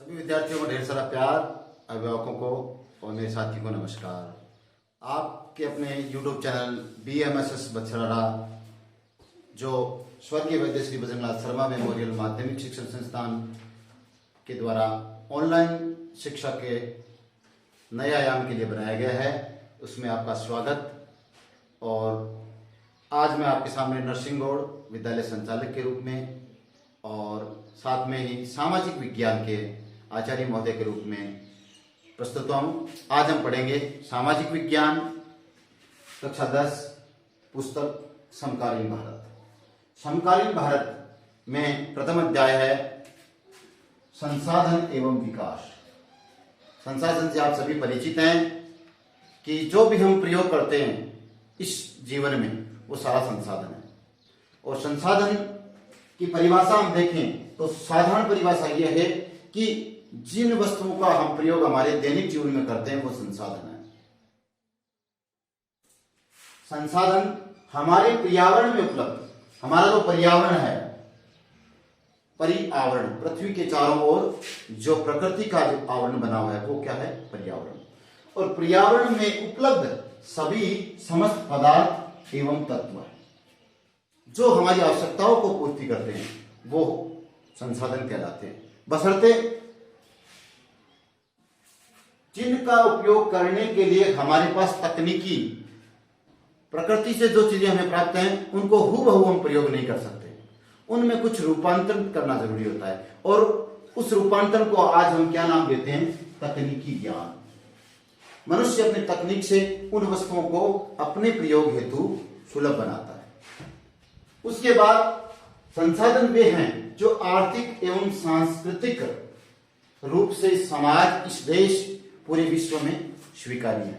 सभी विद्यार्थियों को ढेर सारा प्यार, अभिभावकों को और मेरे साथी को नमस्कार। आपके अपने YouTube चैनल BMSS बछराड़ा, जो स्वर्गीय वैद्य श्री बजरंगनाथ शर्मा मेमोरियल माध्यमिक शिक्षण संस्थान के द्वारा ऑनलाइन शिक्षा के नए आयाम के लिए बनाया गया है, उसमें आपका स्वागत। और आज मैं आपके सामने नरसिंह गौड़ विद्यालय संचालक के रूप में और साथ में ही सामाजिक विज्ञान के आचार्य महोदय के रूप में प्रस्तुत हूँ। आज हम पढ़ेंगे सामाजिक विज्ञान कक्षा 10 पुस्तक समकालीन भारत। समकालीन भारत में प्रथम अध्याय है संसाधन एवं विकास। संसाधन से आप सभी परिचित हैं कि जो भी हम प्रयोग करते हैं इस जीवन में वो सारा संसाधन है। और संसाधन की परिभाषा हम देखें तो साधारण परिभाषा यह है कि जिन वस्तुओं का हम प्रयोग हमारे दैनिक जीवन में करते हैं वो संसाधन है। संसाधन हमारे पर्यावरण में उपलब्ध, हमारा जो पर्यावरण है, परिआवरण, पृथ्वी के चारों ओर जो प्रकृति का जो आवरण बना हुआ है वो क्या है? पर्यावरण। और पर्यावरण में उपलब्ध सभी समस्त पदार्थ एवं तत्व जो हमारी आवश्यकताओं को पूर्ति करते हैं वो संसाधन कहलाते हैं, बशर्ते जिनका उपयोग करने के लिए हमारे पास तकनीकी प्रकृति से जो चीजें हमें प्राप्त हैं उनको हूबहू हम प्रयोग नहीं कर सकते। उनमें कुछ रूपांतरण करना जरूरी होता है और उस रूपांतरण को आज हम क्या नाम देते हैं? तकनीकी ज्ञान। मनुष्य अपनी तकनीक से उन वस्तुओं को अपने प्रयोग हेतु सुलभ बनाता है। उसके बाद संसाधन वे हैं जो आर्थिक एवं सांस्कृतिक रूप से समाज, इस देश, पूरे विश्व में स्वीकार्य है।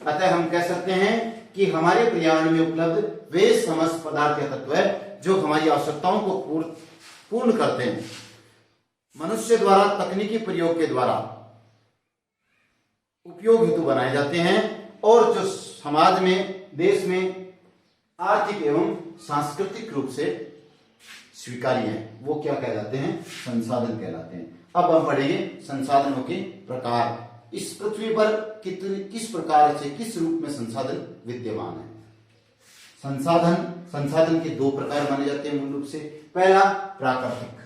अतः हम कह सकते हैं कि हमारे पर्यावरण में उपलब्ध वे समस्त पदार्थ या तत्व है जो हमारी आवश्यकताओं को पूर्ण करते हैं। मनुष्य द्वारा तकनीकी प्रयोग के द्वारा उपयोग हेतु बनाए जाते हैं और जो समाज में, देश में आर्थिक एवं सांस्कृतिक रूप से स्वीकार्य है वो क्या कहलाते हैं? संसाधन कहलाते हैं। अब हम पढ़ेंगे संसाधनों के प्रकार। इस पृथ्वी पर किस प्रकार से, किस रूप में संसाधन विद्यमान है। संसाधन के दो प्रकार माने जाते हैं मूल रूप से। पहला प्राकृतिक।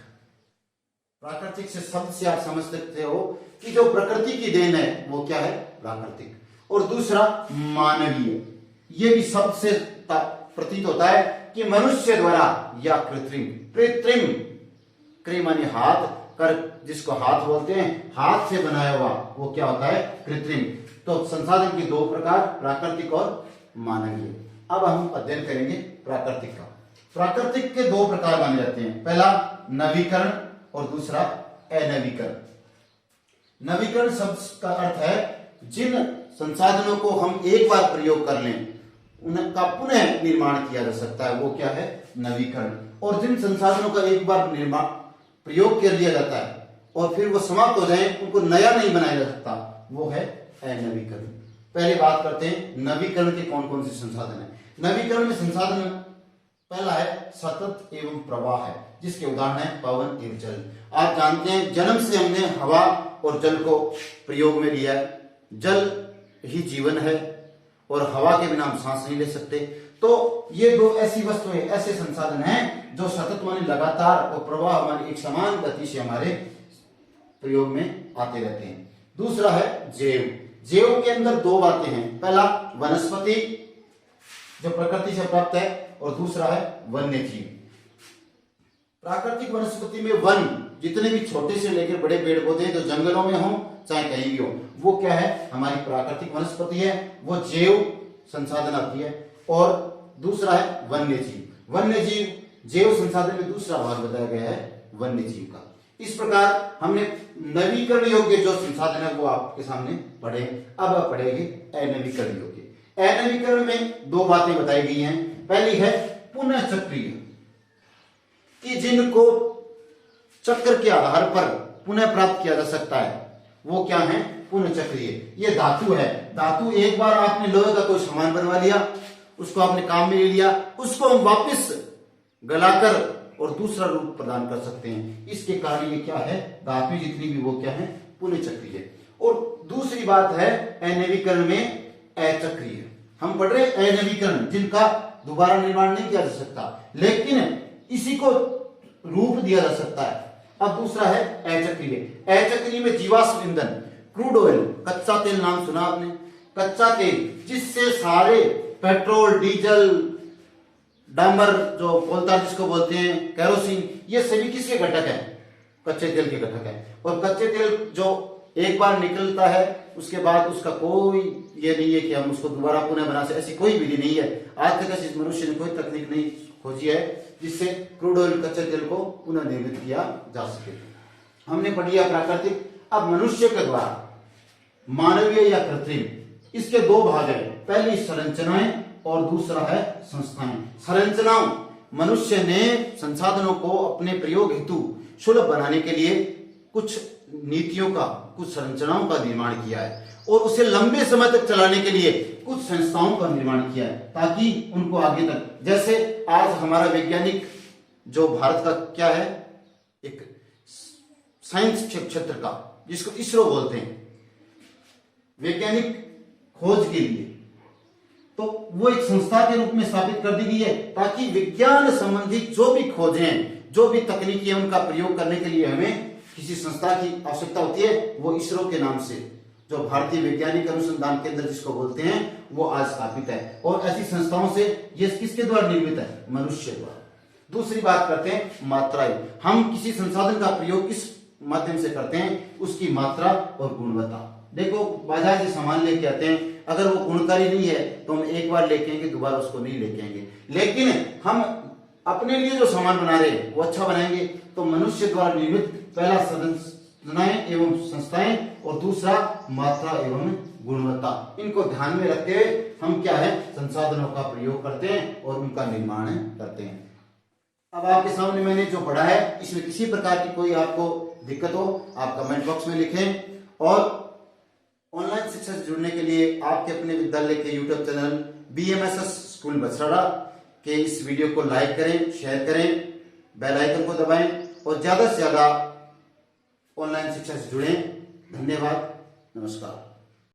प्राकृतिक से शब्द से आप समझ सकते हो कि जो प्रकृति की देन है वो क्या है? प्राकृतिक। और दूसरा मानवीय। ये भी शब्द से प्रतीत होता है कि मनुष्य द्वारा या कृत्रिम माने हाथ कर, जिसको हाथ बोलते हैं, हाथ से बनाया हुआ वो क्या होता है? कृत्रिम। तो संसाधन के दो प्रकार, प्राकृतिक और मानवीय। अब हम अध्ययन करेंगे प्राकृतिक का। प्राकृतिक के दो प्रकार माने जाते हैं। पहला नवीकरण और दूसरा अनवीकरण। नवीकरण शब्द का अर्थ है जिन संसाधनों को हम एक बार प्रयोग कर लें उनका पुनः निर्माण किया जा सकता है वो क्या है? नवीकरण। और जिन संसाधनों का एक बार प्रयोग कर लिया जाता है और फिर वो समाप्त हो जाए, उनको नया नहीं बनाया जा सकता, वो है अनवीकरण। पहले बात करते हैं नवीकरण के कौन कौन से संसाधन है। नवीकरण में संसाधन पहला है सतत एवं प्रवाह है, जिसके उदाहरण है पवन एवं जल। आप जानते हैं जन्म से हमने हवा और जल को प्रयोग में लिया है। जल ही जीवन है और हवा के बिना हम सांस नहीं ले सकते। तो ये दो ऐसी वस्तुएं, ऐसे संसाधन हैं जो सतत माने लगातार और प्रवाह माने एक समान गति से हमारे प्रयोग में आते रहते हैं। दूसरा है जैव। जैव के अंदर दो बातें हैं। पहला वनस्पति जो प्रकृति से प्राप्त है और दूसरा है वन्य जीव। प्राकृतिक वनस्पति में वन, जितने भी छोटे से लेकर बड़े पेड़ पौधे जो जंगलों में हो चाहे कहीं भी हो, वो क्या है? हमारी प्राकृतिक वनस्पति है, वो जैव संसाधन आती है। और दूसरा है वन्य जीव। वन्य जीव जैव संसाधन में दूसरा भाग बताया गया है वन्य जीव का। इस प्रकार हमने नवीकरण योग्य जो संसाधन है वो आपके सामने पढ़े। अब आप पढ़ेंगे अनवीकरण योग्य। अनवीकरण में दो बातें बताई गई हैं। पहली है पुनः चक्रीय, कि जिनको चक्र के आधार पर पुनः प्राप्त किया जा सकता है वो क्या है? पुनः चक्रीय। ये धातु है। धातु एक बार आपने लोहे का कोई सामान बनवा लिया, उसको आपने काम में ले लिया, उसको हम वापस गलाकर और दूसरा रूप प्रदान कर सकते हैं। इसके कारण ये क्या है, धातु जितनी भी वो क्या है, पुनः चक्रीय है। और दूसरी बात है अनवीकरण में अचक्रीय। हम पढ़ रहे हैं अनवीकरण जिनका दोबारा निर्माण नहीं किया जा सकता, लेकिन इसी को रूप दिया जा सकता है। अब दूसरा है अचक्रीय। अचक्रीय में जीवाश्म ईंधन, क्रूड ऑयल, कच्चा तेल नाम सुना आपने, कच्चा तेल जिससे सारे पेट्रोल, डीजल, डामर जो कोलता जिसको बोलते हैं, केरोसिन, ये सभी किसके घटक है, कच्चे तेल के घटक है। और कच्चे तेल जो एक बार निकलता है उसके बाद उसका कोई ये नहीं है कि हम उसको दोबारा पुनः बना सकते, ऐसी कोई विधि नहीं है। आज तक ऐसी मनुष्य ने कोई तकनीक नहीं खोजी है जिससे क्रूड ऑयल, कच्चे तेल को पुनः निर्मित किया जा सके। हमने पढ़ लिया प्राकृतिक। अब मनुष्य के द्वारा मानवीय या कृत्रिम, इसके दो भाग है, पहली संरचनाएं और दूसरा है संस्थाएं। संरचनाओं, मनुष्य ने संसाधनों को अपने प्रयोग हेतु सुलभ बनाने के लिए कुछ नीतियों का, कुछ संरचनाओं का निर्माण किया है और उसे लंबे समय तक चलाने के लिए कुछ संस्थाओं का निर्माण किया है ताकि उनको आगे तक, जैसे आज हमारा वैज्ञानिक जो भारत का क्या है, एक साइंस क्षेत्र का जिसको इसरो बोलते हैं, वैज्ञानिक खोज के लिए, तो वो एक संस्था के रूप में स्थापित कर दी गई है ताकि विज्ञान संबंधित जो भी खोजें, जो भी तकनीकी है, उनका प्रयोग करने के लिए हमें किसी संस्था की आवश्यकता होती है। वो इसरो के नाम से, जो भारतीय वैज्ञानिक अनुसंधान केंद्र जिसको बोलते हैं, वो आज स्थापित है। और ऐसी संस्थाओं से ये किसके द्वारा निर्मित है, मनुष्य द्वारा। दूसरी बात करते हैं मात्राएं। हम किसी संसाधन का प्रयोग किस माध्यम से करते हैं, उसकी मात्रा और गुणवत्ता। देखो बाजार से सामान लेके आते हैं, अगर वो गुणकारी नहीं है तो हम एक बार लेके आएंगे, दोबारा उसको नहीं लेके आएंगे। लेकिन हम अपने लिए जो सामान बना रहे हैं वो अच्छा बनाएंगे। तो मनुष्य द्वारा निर्मित पहला संरचनाएं एवं संस्थाएं और दूसरा मात्रा एवं गुणवत्ता, इनको ध्यान में रखते हुए हम क्या है, संसाधनों का प्रयोग करते हैं और उनका निर्माण करते हैं। अब आपके सामने मैंने जो पढ़ा है, इसमें किसी प्रकार की कोई आपको दिक्कत हो आप कमेंट बॉक्स में लिखें। और ऑनलाइन शिक्षा से जुड़ने के लिए आपके अपने विद्यालय के यूट्यूब चैनल BMSS स्कूल बछड़ा के इस वीडियो को लाइक करें, शेयर करें, बेल आइकन को दबाएं और ज्यादा से ज्यादा ऑनलाइन शिक्षा से जुड़ें। धन्यवाद, नमस्कार।